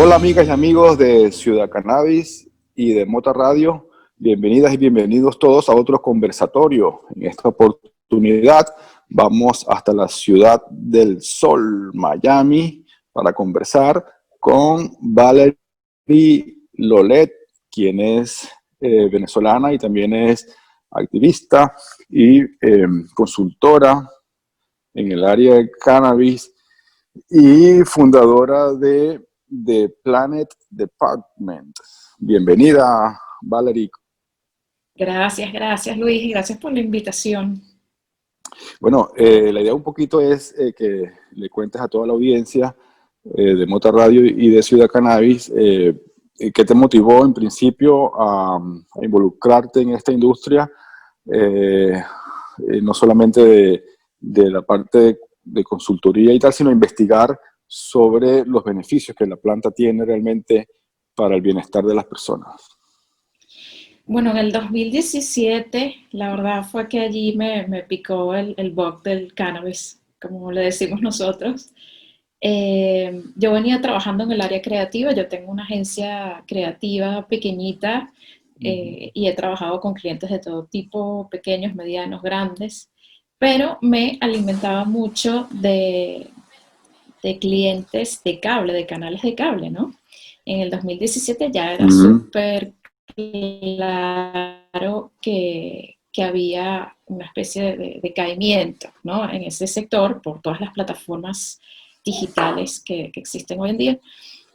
Hola amigas y amigos de Ciudad Cannabis y de Mota Radio, bienvenidas y bienvenidos todos a otro conversatorio. En esta oportunidad vamos hasta la Ciudad del Sol, Miami, para conversar con Valerie Lolet, quien es venezolana y también es activista y consultora en el área de cannabis y fundadora de The Planet Department. Bienvenida, Valerie. Gracias Luis, y gracias por la invitación. Bueno, la idea un poquito es que le cuentes a toda la audiencia de Mota Radio y de Ciudad Cannabis qué te motivó en principio a involucrarte en esta industria, no solamente de la parte de consultoría y tal, sino investigar sobre los beneficios que la planta tiene realmente para el bienestar de las personas. Bueno, en el 2017, la verdad fue que allí me picó el bug del cannabis, como le decimos nosotros. Yo venía trabajando en el área creativa, yo tengo una agencia creativa pequeñita y he trabajado con clientes de todo tipo, pequeños, medianos, grandes, pero me alimentaba mucho de clientes de cable, de canales de cable, ¿no? En el 2017 ya era súper claro que había una especie de decaimiento, ¿no? En ese sector por todas las plataformas digitales que existen hoy en día.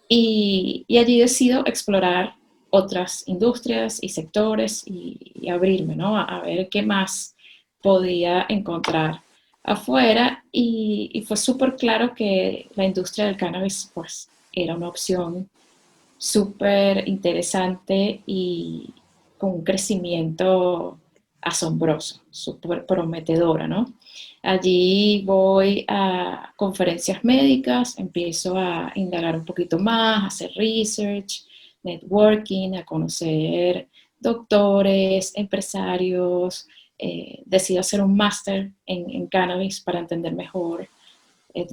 Y allí decido explorar otras industrias y sectores y abrirme, ¿no? A ver qué más podía encontrar afuera y fue súper claro que la industria del cannabis pues era una opción súper interesante y con un crecimiento asombroso, súper prometedora, ¿no? Allí voy a conferencias médicas, empiezo a indagar un poquito más, a hacer research, networking, a conocer doctores, empresarios, decido hacer un máster en cannabis para entender mejor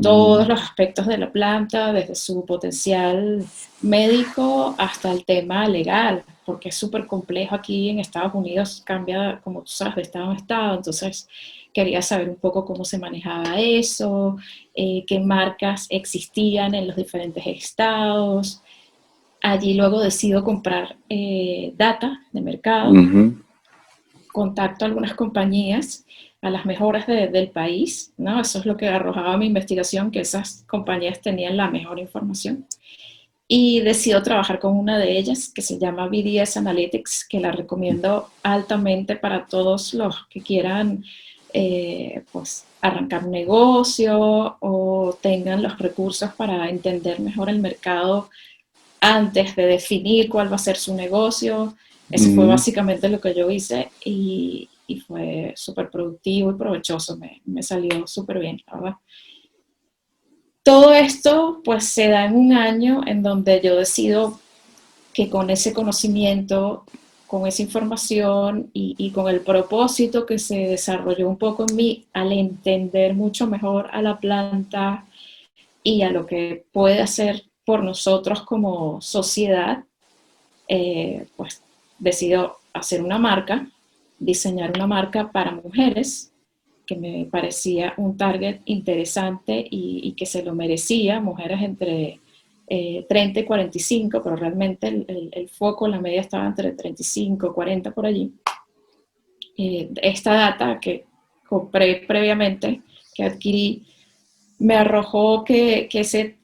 todos los aspectos de la planta, desde su potencial médico hasta el tema legal, porque es súper complejo aquí en Estados Unidos, cambia, como tú sabes, de estado en estado, entonces quería saber un poco cómo se manejaba eso, qué marcas existían en los diferentes estados. Allí luego decido comprar data de mercado, contacto a algunas compañías, a las mejores del país, ¿no? Eso es lo que arrojaba mi investigación, que esas compañías tenían la mejor información. Y decido trabajar con una de ellas, que se llama BDS Analytics, que la recomiendo altamente para todos los que quieran pues, arrancar un negocio o tengan los recursos para entender mejor el mercado antes de definir cuál va a ser su negocio. Eso fue básicamente lo que yo hice y fue súper productivo y provechoso, me salió súper bien, la verdad. Todo esto pues se da en un año en donde yo decido que con ese conocimiento, con esa información y con el propósito que se desarrolló un poco en mí al entender mucho mejor a la planta y a lo que puede hacer por nosotros como sociedad, pues decido hacer una marca, diseñar una marca para mujeres, que me parecía un target interesante y que se lo merecía, mujeres entre 30 y 45, pero realmente el foco, la media estaba entre 35, 40 por allí. Esta data que compré previamente, que adquirí, me arrojó que ese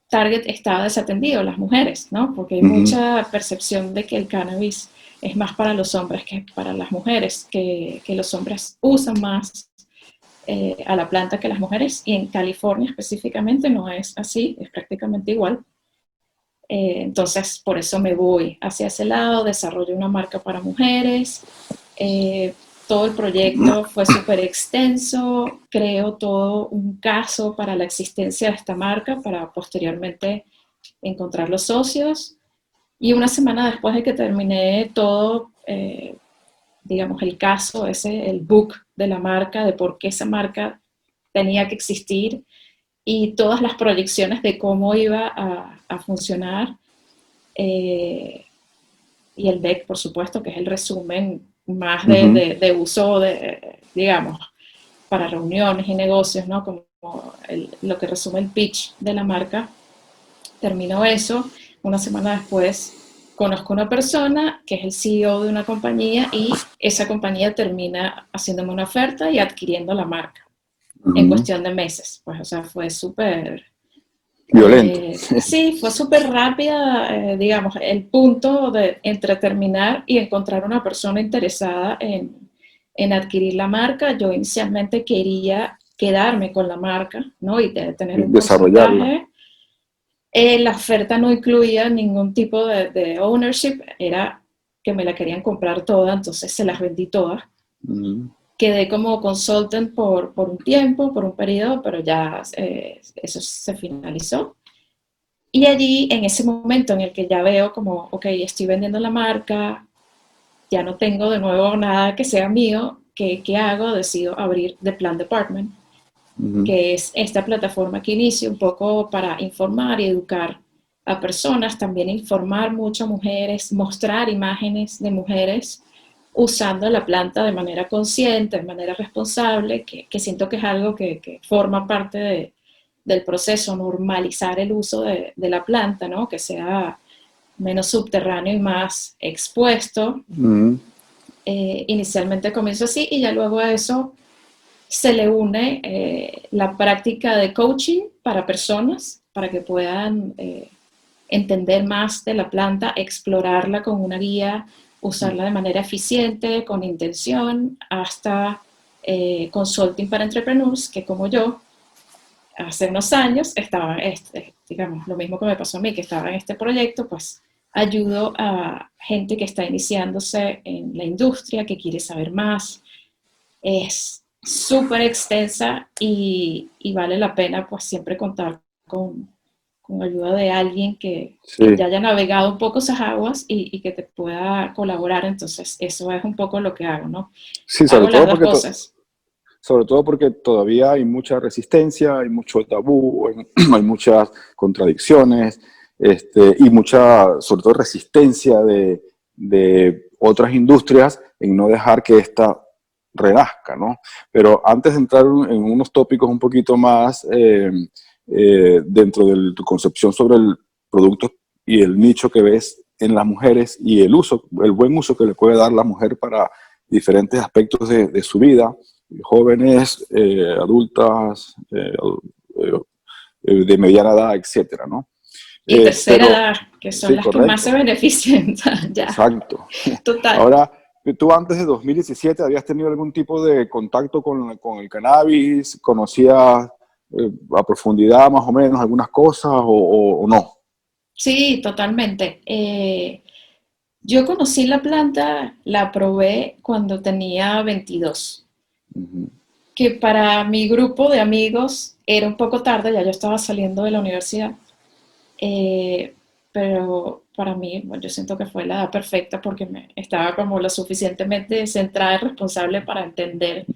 target estaba desatendido, las mujeres, ¿no? Porque hay mucha percepción de que el cannabis es más para los hombres que para las mujeres, que los hombres usan más a la planta que las mujeres, y en California específicamente no es así, es prácticamente igual. Entonces, por eso me voy hacia ese lado, desarrollo una marca para mujeres, todo el proyecto fue súper extenso, creo todo un caso para la existencia de esta marca, para posteriormente encontrar los socios, y una semana después de que terminé todo, digamos, el caso, el book de la marca, de por qué esa marca tenía que existir, y todas las proyecciones de cómo iba a funcionar. Y el deck, por supuesto, que es el resumen más de uso, digamos, para reuniones y negocios, ¿no? Como lo que resume el pitch de la marca. Terminó eso, una semana después conozco a una persona que es el CEO de una compañía y esa compañía termina haciéndome una oferta y adquiriendo la marca en cuestión de meses. Pues, o sea, fue súper... Violento. Sí, fue súper rápida, digamos, el punto de entre terminar y encontrar una persona interesada en adquirir la marca. Yo inicialmente quería quedarme con la marca, ¿no? Y tener un Desarrollarla. porcentaje. La oferta no incluía ningún tipo de ownership, era que me la querían comprar toda, entonces se las vendí todas. Quedé como consultant por un tiempo, por un periodo, pero ya eso se finalizó. Y allí, en ese momento en el que ya veo como, ok, estoy vendiendo la marca, ya no tengo de nuevo nada que sea mío, ¿qué hago? Decido abrir The Plan Department, que es esta plataforma que inicio un poco para informar y educar a personas, también informar mucho a mujeres, mostrar imágenes de mujeres usando la planta de manera consciente, de manera responsable, que siento que es algo que forma parte del proceso, normalizar el uso de la planta, ¿no? Que sea menos subterráneo y más expuesto. Inicialmente comienzo así y ya luego a eso se le une la práctica de coaching para personas, para que puedan entender más de la planta, explorarla con una guía, usarla de manera eficiente, con intención, hasta consulting para entrepreneurs, que como yo, hace unos años estaba, digamos, lo mismo que me pasó a mí, que estaba en este proyecto, pues ayudo a gente que está iniciándose en la industria, que quiere saber más. Es súper extensa y vale la pena pues siempre contar con ayuda de alguien que ya haya navegado un poco esas aguas y que te pueda colaborar. Entonces eso es un poco lo que hago, ¿no? Sí, Hago las dos cosas. sobre todo porque todavía hay mucha resistencia, hay mucho tabú, hay muchas contradicciones, y mucha, sobre todo, resistencia de otras industrias en no dejar que esta renazca, ¿no? Pero antes de entrar en unos tópicos un poquito más dentro de tu concepción sobre el producto y el nicho que ves en las mujeres y el uso, el buen uso que le puede dar la mujer para diferentes aspectos de su vida, jóvenes, adultas, de mediana edad, etcétera, ¿no? Y tercera edad, que son sí, las que más correcto. se benefician. Ya. Exacto. Total. Ahora, ¿tú antes de 2017 habías tenido algún tipo de contacto con el cannabis? ¿Conocías a profundidad más o menos algunas cosas o no? Sí, totalmente. Yo conocí la planta, la probé cuando tenía 22, que para mi grupo de amigos era un poco tarde, ya yo estaba saliendo de la universidad, pero para mí, bueno, yo siento que fue la edad perfecta porque estaba como lo suficientemente centrada y responsable para entender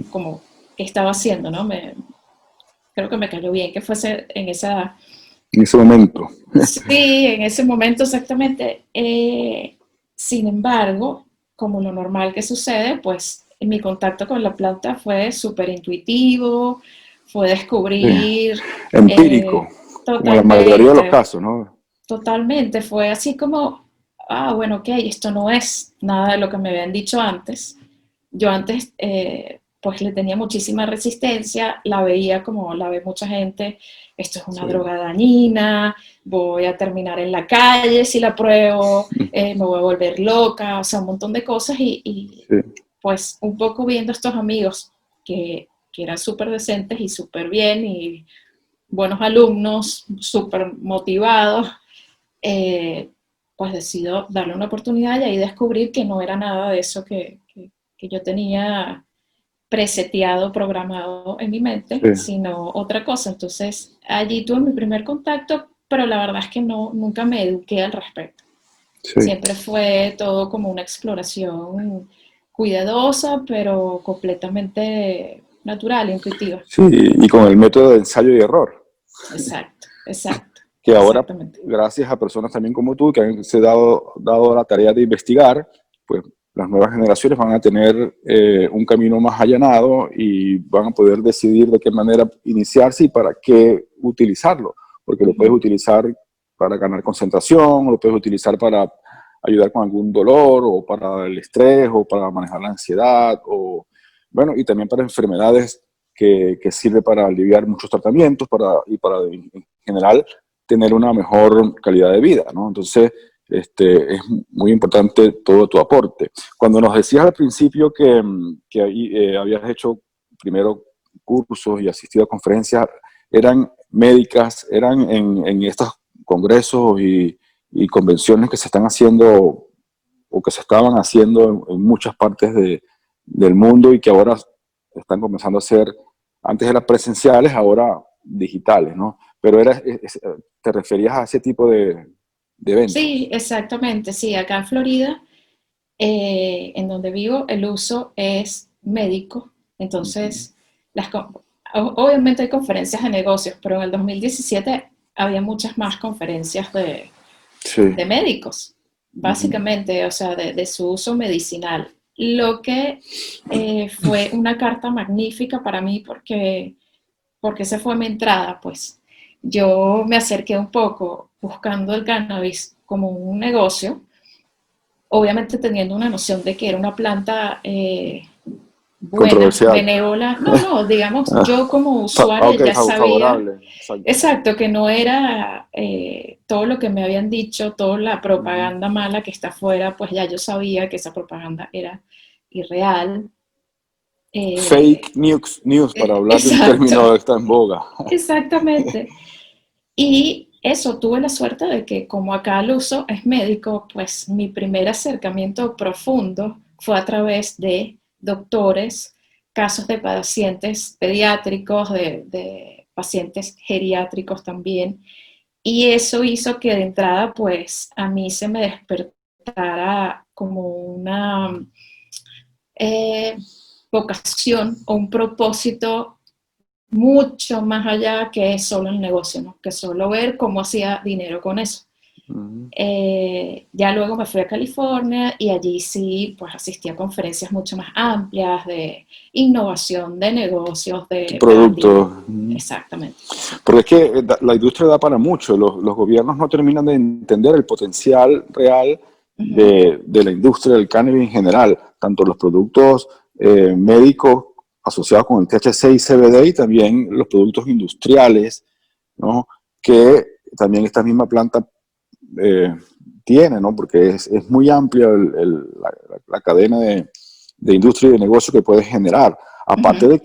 como qué estaba haciendo, ¿no? Creo que me cayó bien que fuese en esa edad. En ese momento. Sí, en ese momento exactamente. Sin embargo, como lo normal que sucede, pues mi contacto con la planta fue súper intuitivo, fue descubrir Empírico, como la mayoría de los totalmente, casos, ¿no? totalmente, fue así como, bueno, ok, esto no es nada de lo que me habían dicho antes. Yo antes, pues le tenía muchísima resistencia, la veía como la ve mucha gente, esto es una droga dañina, voy a terminar en la calle si la pruebo, me voy a volver loca, o sea, un montón de cosas pues un poco viendo estos amigos que eran súper decentes y súper bien y buenos alumnos, súper motivados, pues decido darle una oportunidad y ahí descubrir que no era nada de eso que yo tenía preseteado, programado en mi mente, sino otra cosa. Entonces, allí tuve mi primer contacto, pero la verdad es que nunca me eduqué al respecto. Siempre fue todo como una exploración cuidadosa, pero completamente natural, intuitiva. Sí, y con el método de ensayo y error. Exacto, exacto. Que ahora, Exactamente. gracias a personas también como tú, que han se dado la tarea de investigar, pues las nuevas generaciones van a tener un camino más allanado y van a poder decidir de qué manera iniciarse y para qué utilizarlo. Porque lo puedes utilizar para ganar concentración, o lo puedes utilizar para ayudar con algún dolor, o para el estrés, o para manejar la ansiedad, o bueno, y también para enfermedades que sirve para aliviar muchos tratamientos y para en general tener una mejor calidad de vida, ¿no? Entonces, es muy importante todo tu aporte. Cuando nos decías al principio que habías hecho primero cursos y asistido a conferencias, ¿eran médicas, eran en estos congresos y convenciones que se están haciendo o que se estaban haciendo en muchas partes del mundo y que ahora están comenzando a ser, antes eran presenciales, ahora digitales, ¿no? Pero te referías a ese tipo de Sí, eventos? exactamente. Sí, acá en Florida, en donde vivo, el uso es médico. Ujú. Entonces, obviamente hay conferencias de negocios, pero en el 2017 había muchas más conferencias Sí. de médicos, Ujú. básicamente, o sea, de su uso medicinal. Lo que fue una carta magnífica para mí porque esa fue mi entrada, pues. Yo me acerqué un poco buscando el cannabis como un negocio, obviamente teniendo una noción de que era una planta buena, Controversial. benévola. No, no, digamos, Ah, yo como usuaria ok, ya sabía, favorable. Exacto. exacto, que no era todo lo que me habían dicho, toda la Ujú. propaganda mala que está afuera, pues ya yo sabía que esa propaganda era irreal. Eh, Fake news, para hablar de un exacto, término que está en boga. exactamente. Y eso, tuve la suerte de que como acá el uso es médico, pues mi primer acercamiento profundo fue a través de doctores, casos de pacientes pediátricos, de pacientes geriátricos también. Y eso hizo que de entrada, pues a mí se me despertara como una eh, vocación o un propósito mucho más allá que solo el negocio, ¿no? Que solo ver cómo hacía dinero con eso. Ujú. Ya luego me fui a California y allí sí, pues asistí a conferencias mucho más amplias de innovación, de negocios, de branding. Producto. Ujú. Exactamente, sí. Porque es que la industria da para mucho. Los gobiernos no terminan de entender el potencial real Ujú, de la industria del cannabis en general, tanto los productos médicos asociados con el THC y CBD y también los productos industriales, ¿no? Que también esta misma planta eh, tiene, ¿no? Porque es muy amplia la cadena de industria y de negocio que puede generar. Aparte ujú,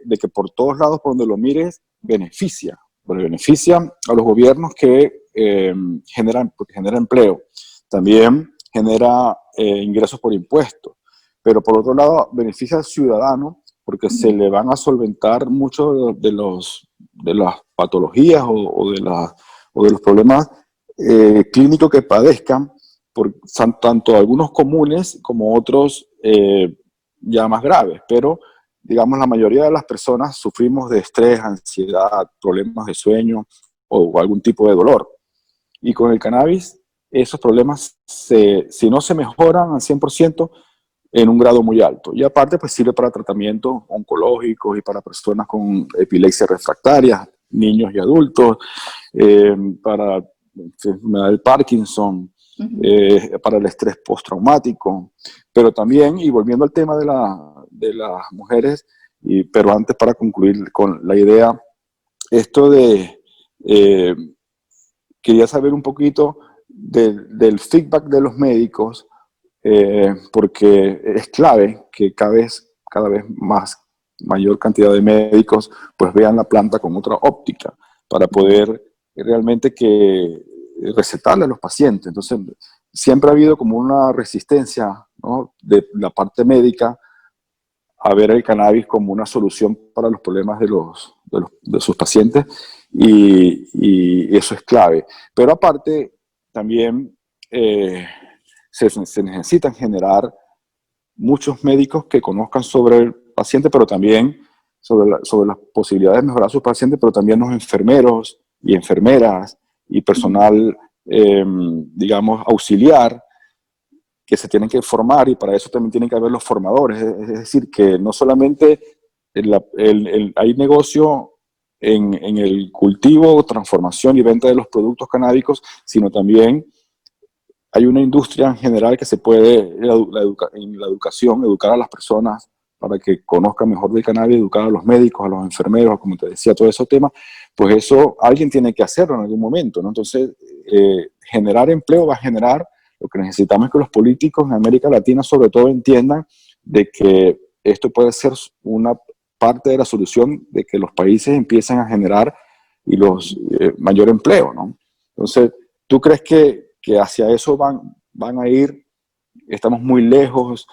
de que por todos lados, por donde lo mires, beneficia. Bueno, beneficia a los gobiernos que porque genera empleo. También genera ingresos por impuestos. Pero por otro lado, beneficia al ciudadano porque se ujú. le van a solventar muchos de las patologías o de los problemas clínicos que padezcan, tanto algunos comunes como otros ya más graves, pero digamos la mayoría de las personas sufrimos de estrés, ansiedad, problemas de sueño o algún tipo de dolor. Y con el cannabis, esos problemas, si no se mejoran al 100%, en un grado muy alto. Y aparte, pues sirve para tratamientos oncológicos y para personas con epilepsia refractaria, niños y adultos, para enfermedad del Parkinson, Ujú. para el estrés postraumático, pero también, y volviendo al tema de las mujeres, pero antes para concluir con la idea, esto eh, quería saber un poquito del feedback de los médicos, porque es clave que cada vez más mayor cantidad de médicos pues vean la planta con otra óptica para Ujú. poder realmente recetarle a los pacientes. Entonces, siempre ha habido como una resistencia, ¿no?, de la parte médica a ver el cannabis como una solución para los problemas de sus pacientes y eso es clave. Pero aparte, también se necesitan generar muchos médicos que conozcan sobre el paciente, pero también sobre las posibilidades de mejorar a sus pacientes, pero también los enfermeros y enfermeras y personal, digamos, auxiliar, que se tienen que formar, y para eso también tienen que haber los formadores. Es decir, que no solamente hay negocio en el cultivo, transformación y venta de los productos canábicos, sino también hay una industria en general que se puede, en la educación, educar a las personas para que conozcan mejor del cannabis, educar a los médicos, a los enfermeros, como te decía, todo esos temas, pues eso alguien tiene que hacerlo en algún momento, ¿no? Entonces, generar empleo va a generar. Lo que necesitamos es que los políticos en América Latina sobre todo entiendan de que esto puede ser una parte de la solución de que los países empiecen a generar y los mayor empleo, ¿no? Entonces, ¿tú crees que hacia eso van a ir? ¿Estamos muy lejos?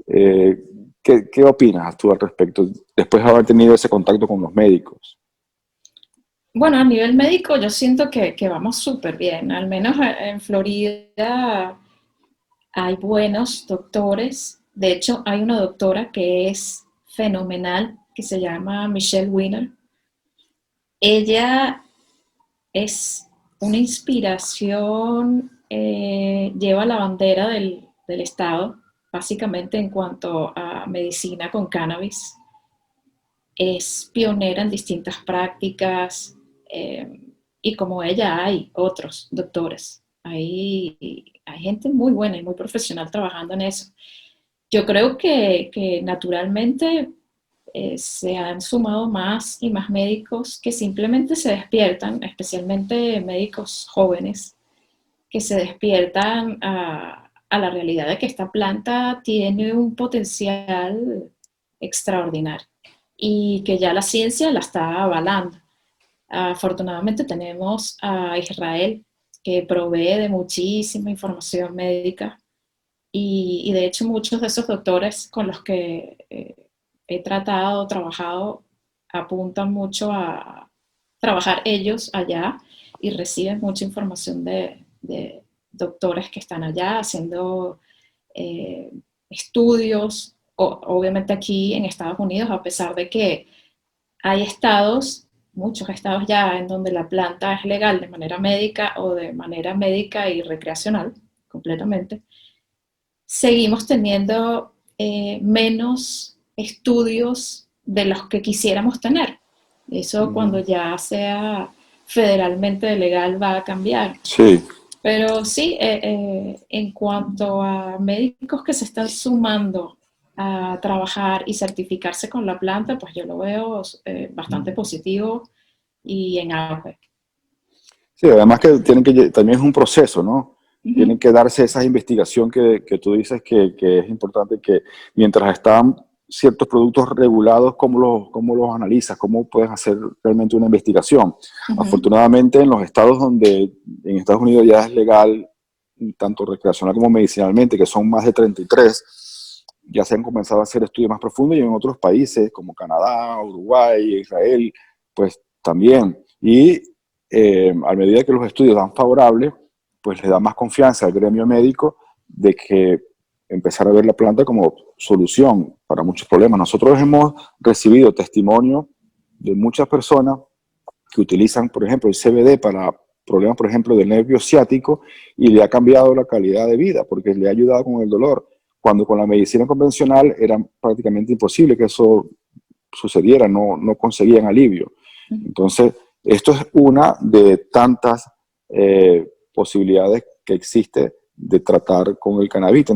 ¿Qué opinas tú al respecto, después de haber tenido ese contacto con los médicos? Bueno, a nivel médico yo siento que vamos súper bien, al menos en Florida hay buenos doctores. De hecho, hay una doctora que es fenomenal, que se llama Michelle Weiner. Ella es una inspiración, lleva la bandera del Estado, básicamente en cuanto a medicina con cannabis. Es pionera en distintas prácticas, y como ella hay otros doctores. Hay gente muy buena y muy profesional trabajando en eso. Yo creo que naturalmente se han sumado más y más médicos que simplemente se despiertan, especialmente médicos jóvenes, que se despiertan a la realidad de que esta planta tiene un potencial extraordinario y que ya la ciencia la está avalando. Afortunadamente tenemos a Israel, que provee de muchísima información médica y de hecho muchos de esos doctores con los que he tratado, trabajado, apuntan mucho a trabajar ellos allá y reciben mucha información de doctores que están allá haciendo eh, estudios. Obviamente aquí en Estados Unidos, a pesar de que hay estados, muchos estados ya en donde la planta es legal de manera médica o de manera médica y recreacional completamente, seguimos teniendo menos estudios de los que quisiéramos tener. Eso cuando ya sea federalmente legal va a cambiar. Sí. Pero sí, en cuanto a médicos que se están sumando a trabajar y certificarse con la planta, pues yo lo veo bastante positivo y en auge. Sí, además que también es un proceso, ¿no? Uh -huh. Tienen que darse esa investigación que tú dices que es importante, que mientras están ciertos productos regulados, cómo los analizas, cómo puedes hacer realmente una investigación. Uh -huh. Afortunadamente, en los estados donde en Estados Unidos ya es legal, tanto recreacional como medicinalmente, que son más de 33, ya se han comenzado a hacer estudios más profundos, y en otros países como Canadá, Uruguay, Israel, pues también. Y a medida que los estudios dan favorables, pues le da más confianza al gremio médico de que empezar a ver la planta como solución para muchos problemas. Nosotros hemos recibido testimonio de muchas personas que utilizan, por ejemplo, el CBD para problemas, por ejemplo, del nervio ciático, y le ha cambiado la calidad de vida porque le ha ayudado con el dolor, cuando con la medicina convencional era prácticamente imposible que eso sucediera, no conseguían alivio. Entonces, esto es una de tantas posibilidades que existe de tratar con el cannabis,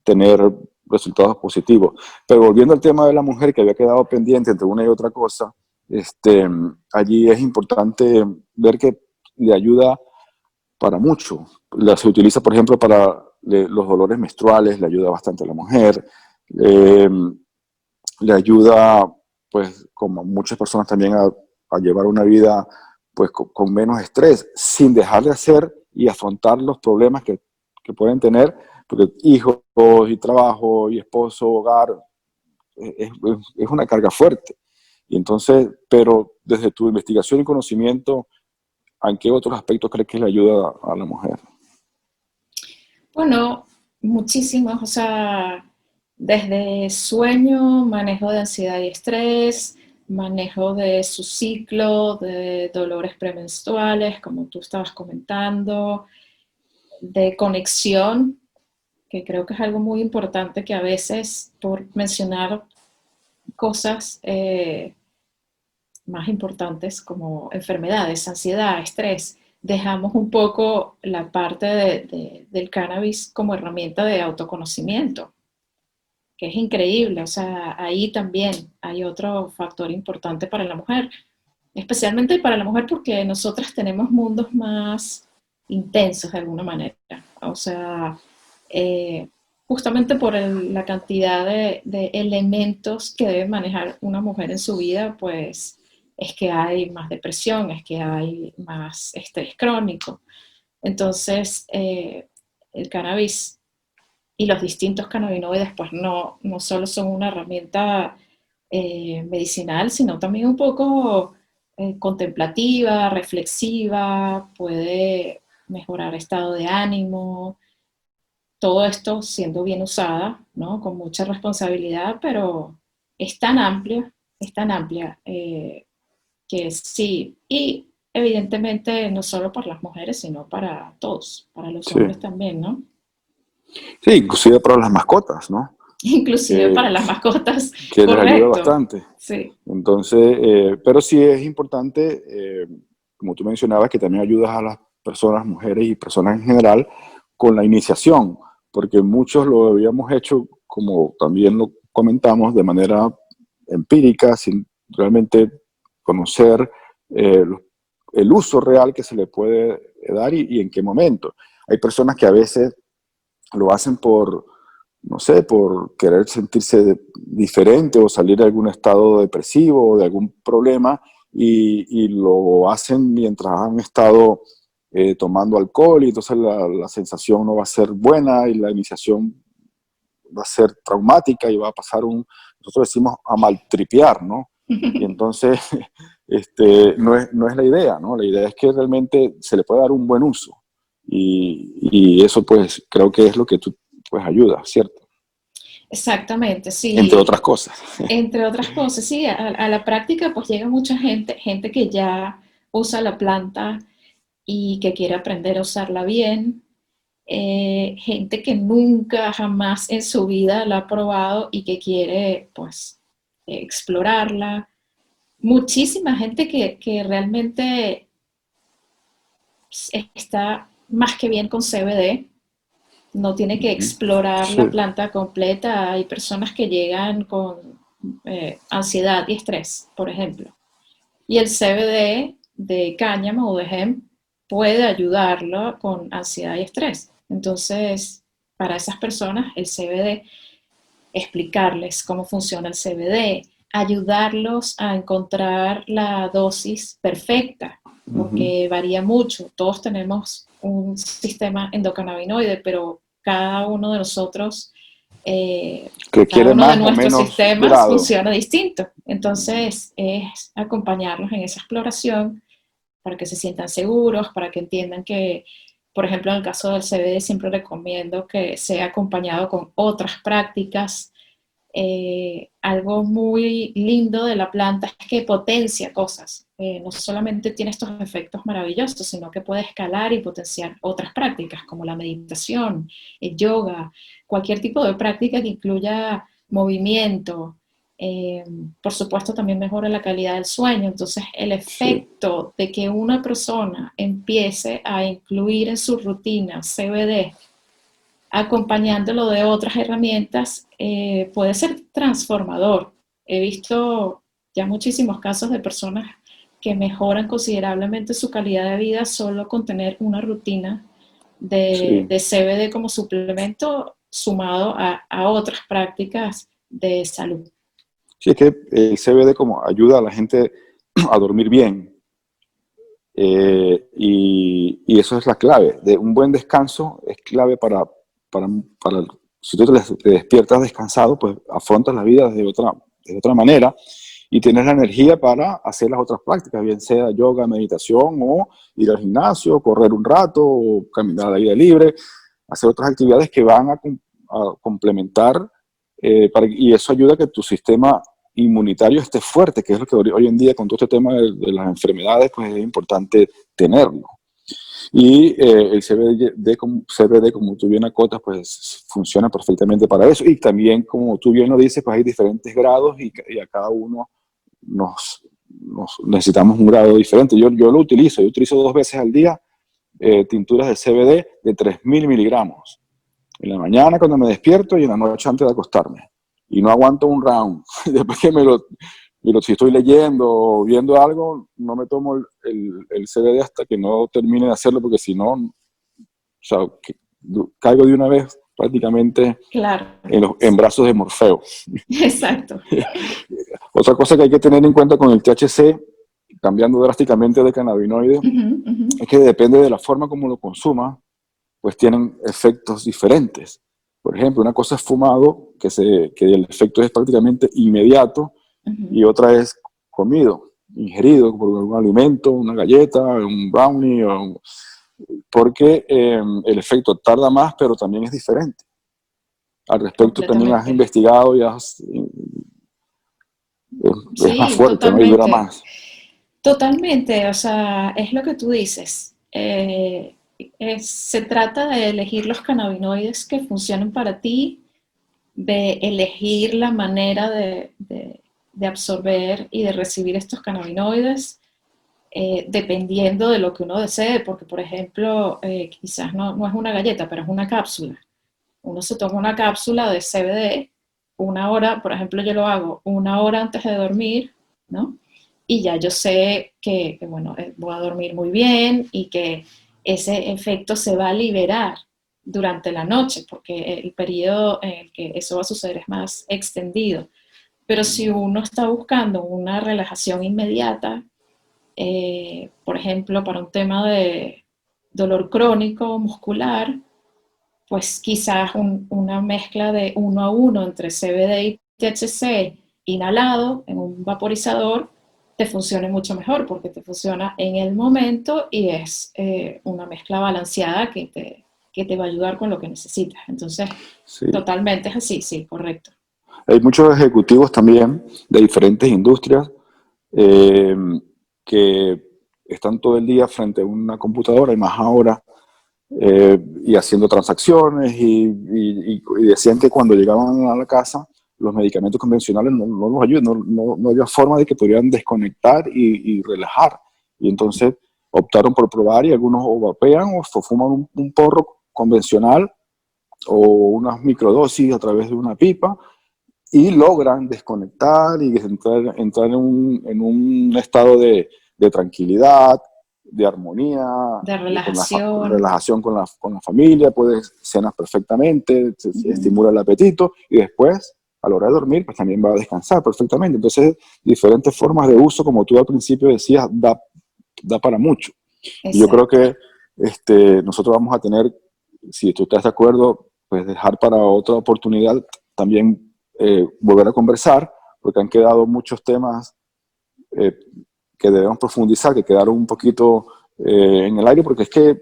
tener resultados positivos. Pero volviendo al tema de la mujer, que había quedado pendiente entre una y otra cosa, allí es importante ver que le ayuda para mucho. Se utiliza, por ejemplo, para los dolores menstruales, le ayuda bastante a la mujer. Le ayuda, pues, como muchas personas también, a llevar una vida, pues, con menos estrés, sin dejar de hacer y afrontar los problemas que pueden tener, porque hijos y trabajo y esposo, hogar, es una carga fuerte. Y entonces, pero desde tu investigación y conocimiento, ¿en qué otros aspectos crees que le ayuda a la mujer? Bueno, muchísimos, o sea, desde sueño, manejo de ansiedad y estrés, manejo de su ciclo, de dolores premenstruales, como tú estabas comentando, de conexión, que creo que es algo muy importante que a veces, por mencionar cosas más importantes como enfermedades, ansiedad, estrés, dejamos un poco la parte del cannabis como herramienta de autoconocimiento, que es increíble. O sea, ahí también hay otro factor importante para la mujer, especialmente para la mujer porque nosotras tenemos mundos más intensos de alguna manera. O sea, eh, justamente por la cantidad de elementos que debe manejar una mujer en su vida, pues es que hay más depresión, es que hay más estrés crónico. Entonces, el cannabis y los distintos cannabinoides, pues no solo son una herramienta medicinal, sino también un poco contemplativa, reflexiva, puede mejorar estado de ánimo, todo esto siendo bien usada, ¿no? Con mucha responsabilidad, pero es tan amplia que sí, y evidentemente no solo para las mujeres, sino para todos, para los Sí, hombres también, ¿no? sí, inclusive para las mascotas, ¿no? Inclusive Que, para las mascotas, que les ayuda correcto, bastante. sí. Entonces, pero sí es importante, como tú mencionabas, que también ayudas a las personas, mujeres y personas en general, con la iniciación, porque muchos lo habíamos hecho, como también lo comentamos, de manera empírica, sin realmente conocer eh, el uso real que se le puede dar y en qué momento. Hay personas que a veces lo hacen por, no sé, por querer sentirse diferente o salir de algún estado depresivo o de algún problema y lo hacen mientras han estado tomando alcohol y entonces la sensación no va a ser buena y la iniciación va a ser traumática y va a pasar nosotros decimos a maltripear, ¿no? Y entonces no es la idea, ¿no? La idea es que realmente se le pueda dar un buen uso y eso pues creo que es lo que tú pues ayuda, ¿cierto? Exactamente, Entre sí. otras cosas. Entre otras cosas, sí, a la práctica pues llega mucha gente, gente que ya usa la planta y que quiere aprender a usarla bien, gente que nunca jamás en su vida la ha probado y que quiere pues explorarla, muchísima gente que realmente está más que bien con CBD, no tiene que explorar Sí. la planta completa. Hay personas que llegan con ansiedad y estrés, por ejemplo. Y el CBD de cáñamo o de hemp puede ayudarlo con ansiedad y estrés. Entonces, para esas personas, el CBD, explicarles cómo funciona el CBD, ayudarlos a encontrar la dosis perfecta, Ujú. porque varía mucho. Todos tenemos un sistema endocannabinoide, pero cada uno de nosotros, Que cada quiere uno de más o nuestros menos sistemas grado. funciona distinto. Entonces, es acompañarlos en esa exploración para que se sientan seguros, para que entiendan que, por ejemplo, en el caso del CBD, siempre recomiendo que sea acompañado con otras prácticas. Algo muy lindo de la planta es que potencia cosas. No solamente tiene estos efectos maravillosos, sino que puede escalar y potenciar otras prácticas como la meditación, el yoga, cualquier tipo de práctica que incluya movimiento. Eh, por supuesto, también mejora la calidad del sueño. Entonces, el Sí. efecto de que una persona empiece a incluir en su rutina CBD acompañándolo de otras herramientas, puede ser transformador. He visto ya muchísimos casos de personas que mejoran considerablemente su calidad de vida solo con tener una rutina Sí. de CBD como suplemento sumado a otras prácticas de salud. Sí, es que el CBD como ayuda a la gente a dormir bien. Y eso es la clave. De un buen descanso es clave para, para si tú te despiertas descansado, pues afrontas la vida de otra manera y tienes la energía para hacer las otras prácticas, bien sea yoga, meditación o ir al gimnasio, correr un rato, o caminar al aire libre, hacer otras actividades que van a complementar y eso ayuda a que tu sistema inmunitario esté fuerte, que es lo que hoy en día con todo este tema de las enfermedades, pues es importante tenerlo. Y el CBD, como tú bien acotas, pues funciona perfectamente para eso. Y también, como tú bien lo dices, pues hay diferentes grados y a cada uno necesitamos un grado diferente. Yo lo utilizo 2 veces al día tinturas de CBD de 3.000 miligramos. En la mañana cuando me despierto y en la noche antes de acostarme. Y no aguanto un round. Después que si estoy leyendo o viendo algo, no me tomo el CBD hasta que no termine de hacerlo, porque si no, o sea, caigo de una vez prácticamente Claro. en brazos de Morfeo. Exacto. Otra cosa que hay que tener en cuenta con el THC, cambiando drásticamente de cannabinoide, es que depende de la forma como lo consuma, pues tienen efectos diferentes. Por ejemplo, una cosa es fumado, que el efecto es prácticamente inmediato, y otra es comido, ingerido por un alimento, una galleta, un brownie, porque el efecto tarda más, pero también es diferente. Al respecto también has investigado y es más fuerte, totalmente. ¿no? Y dura más. Totalmente, o sea, es lo que tú dices. Se trata de elegir los cannabinoides que funcionen para ti, de elegir la manera de absorber y de recibir estos cannabinoides, dependiendo de lo que uno desee, porque por ejemplo, quizás no es una galleta, pero es una cápsula. Uno se toma una cápsula de CBD 1 hora, por ejemplo, yo lo hago 1 hora antes de dormir, ¿no? Y ya yo sé que bueno, voy a dormir muy bien y que ese efecto se va a liberar durante la noche, porque el periodo en el que eso va a suceder es más extendido. Pero si uno está buscando una relajación inmediata, por ejemplo, para un tema de dolor crónico muscular, pues quizás una mezcla de 1 a 1 entre CBD y THC inhalado en un vaporizador te funcione mucho mejor, porque te funciona en el momento y es una mezcla balanceada que te va a ayudar con lo que necesitas. Entonces, sí, totalmente es así, sí, correcto. Hay muchos ejecutivos también de diferentes industrias que están todo el día frente a una computadora, y más ahora, y haciendo transacciones, y decían que cuando llegaban a la casa los medicamentos convencionales no los ayudan, no había forma de que pudieran desconectar y relajar, y entonces optaron por probar, y algunos o vapean o fuman un porro convencional o unas microdosis a través de una pipa, y logran desconectar y entrar en un estado de tranquilidad, de armonía, de relajación, relajación con la familia, puedes cenar perfectamente, se estimula el apetito, y después, a la hora de dormir, pues también va a descansar perfectamente. Entonces, diferentes formas de uso, como tú al principio decías, da para mucho. Exacto. Y yo creo que nosotros vamos a tener, si tú estás de acuerdo, pues dejar para otra oportunidad también volver a conversar, porque han quedado muchos temas que debemos profundizar, que quedaron un poquito en el aire, porque es que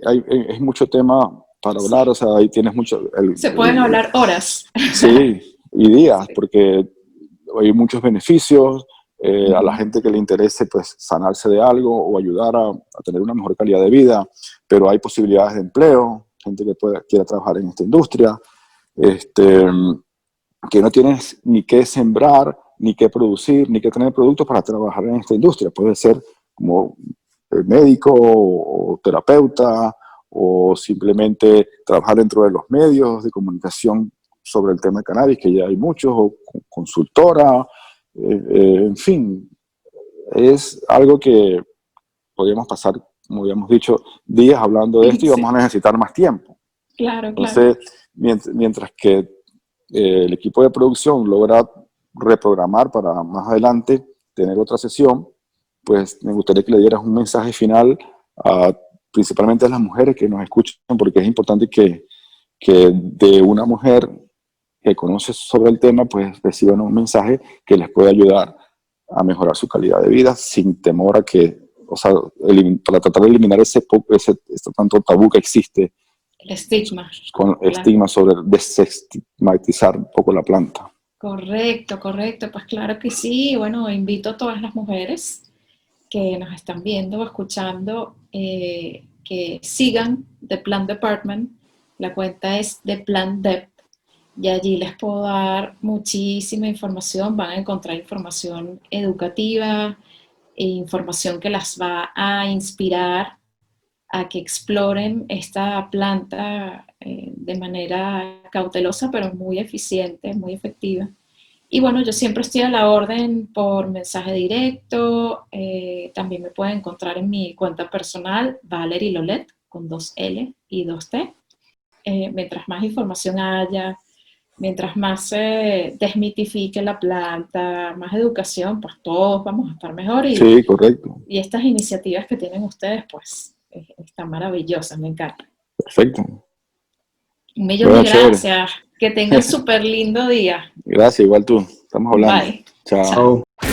hay mucho tema para hablar, o sea, ahí tienes mucho... Se pueden hablar horas. Sí, y días, porque hay muchos beneficios, a la gente que le interese pues sanarse de algo o ayudar a tener una mejor calidad de vida, pero hay posibilidades de empleo, gente que quiera trabajar en esta industria, que no tienes ni que sembrar, ni que producir, ni que tener productos para trabajar en esta industria. Puede ser como médico o terapeuta, o simplemente trabajar dentro de los medios de comunicación sobre el tema de cannabis, que ya hay muchos, o consultora, en fin, es algo que podríamos pasar, como habíamos dicho, días hablando de esto, y vamos a necesitar más tiempo. Claro, entonces, mientras que el equipo de producción logra reprogramar para más adelante tener otra sesión, pues me gustaría que le dieras un mensaje final principalmente a las mujeres que nos escuchan, porque es importante que de una mujer que conoce sobre el tema, pues reciban un mensaje que les pueda ayudar a mejorar su calidad de vida sin temor a que, o sea, para tratar de eliminar ese tanto tabú que existe. El estigma. Con estigma sobre desestigmatizar un poco la planta. Correcto, correcto. Pues claro que sí. Bueno, invito a todas las mujeres que nos están viendo o escuchando que sigan The Plant Department. La cuenta es The Plant Dep y allí les puedo dar muchísima información. Van a encontrar información educativa e información que las va a inspirar a que exploren esta planta de manera cautelosa, pero muy eficiente, muy efectiva. Y bueno, yo siempre estoy a la orden por mensaje directo. También me pueden encontrar en mi cuenta personal, Valerie Lolet, con 2L y 2T. Mientras más información haya, mientras más se desmitifique la planta, más educación, pues todos vamos a estar mejor. Sí, correcto. Y estas iniciativas que tienen ustedes, pues están maravillosas, me encantan. Perfecto. Un millón de Bueno, chévere. gracias. Que tengan súper lindo día. Gracias, igual tú. Estamos hablando. Bye. Chao. Chao.